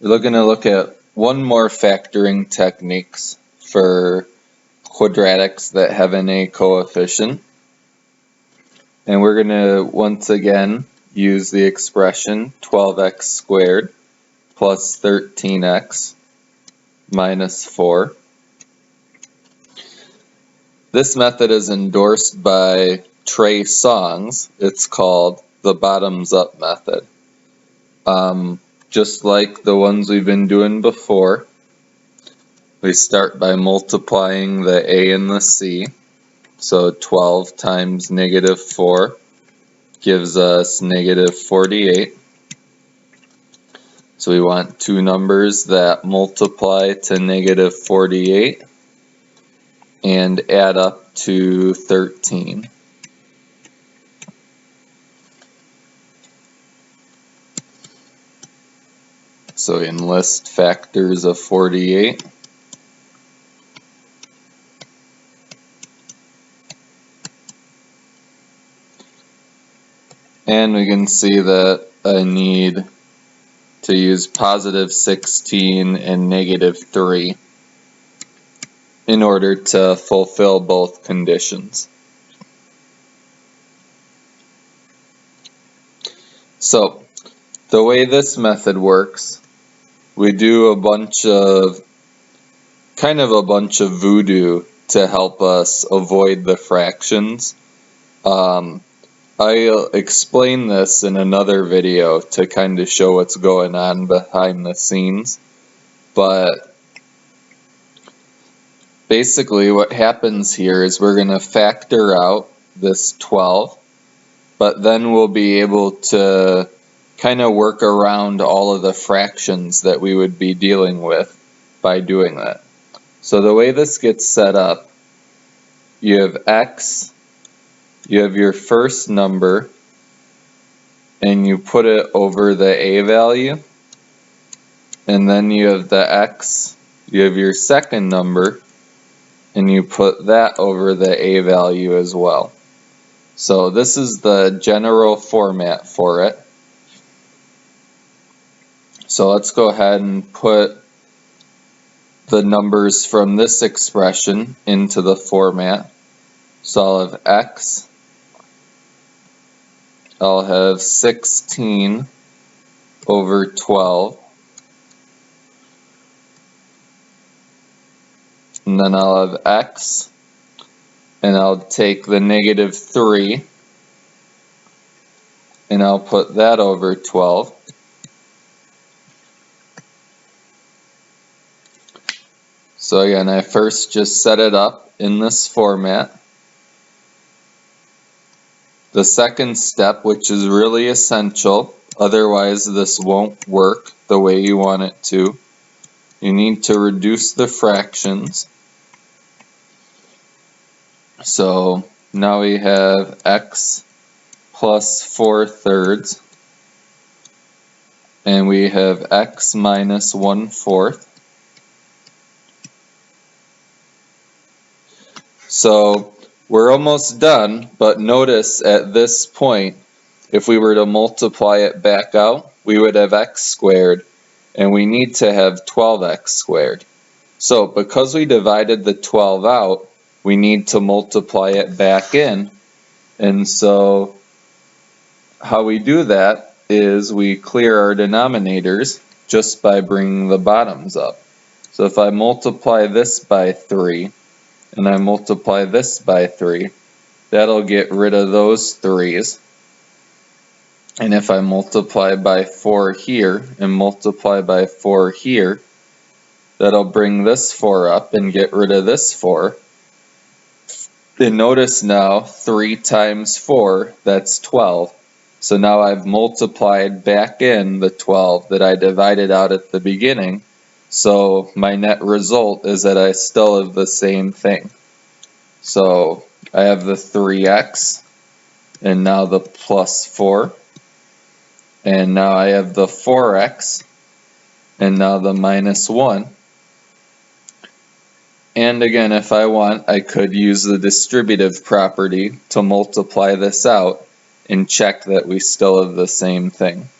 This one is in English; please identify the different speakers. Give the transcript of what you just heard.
Speaker 1: We're going to look at one more factoring techniques for quadratics that have an a coefficient. And we're going to once again use the expression 12x squared plus 13x minus 4. This method is endorsed by Trey Songs. It's called the bottoms up method. Just like the ones we've been doing before, we start by multiplying the a and the c. So 12 times negative 4 gives us negative 48. So we want two numbers that multiply to negative 48 and add up to 13. So we enlist factors of 48. And we can see that I need to use positive 16 and negative 3 in order to fulfill both conditions. So the way this method works, we do a bunch of voodoo to help us avoid the fractions. I'll explain this in another video to kind of show what's going on behind the scenes, but basically what happens here is we're going to factor out this 12, but then we'll be able to kind of work around all of the fractions that we would be dealing with by doing that. So the way this gets set up, you have x, you have your first number, and you put it over the a value, and then you have the x, you have your second number, and you put that over the a value as well. So this is the general format for it. So let's go ahead and put the numbers from this expression into the format. So I'll have x, I'll have 16 over 12, and then I'll have x, and I'll take the negative 3, and I'll put that over 12. So again, I first just set it up in this format. The second step, which is really essential, otherwise this won't work the way you want it to, you need to reduce the fractions. So now we have x plus 4/3, and we have x minus 1/4. So we're almost done, but notice at this point, if we were to multiply it back out, we would have x squared, and we need to have 12x squared. So because we divided the 12 out, we need to multiply it back in. And so how we do that is we clear our denominators just by bringing the bottoms up. So if I multiply this by 3, and I multiply this by 3, that'll get rid of those 3's. And if I multiply by 4 here and multiply by 4 here, that'll bring this 4 up and get rid of this 4. And notice now 3 times 4, that's 12. So now I've multiplied back in the 12 that I divided out at the beginning. So my net result is that I still have the same thing. So I have the 3x, and now the plus 4, and now I have the 4x, and now the minus 1. And again, if I want, I could use the distributive property to multiply this out and check that we still have the same thing.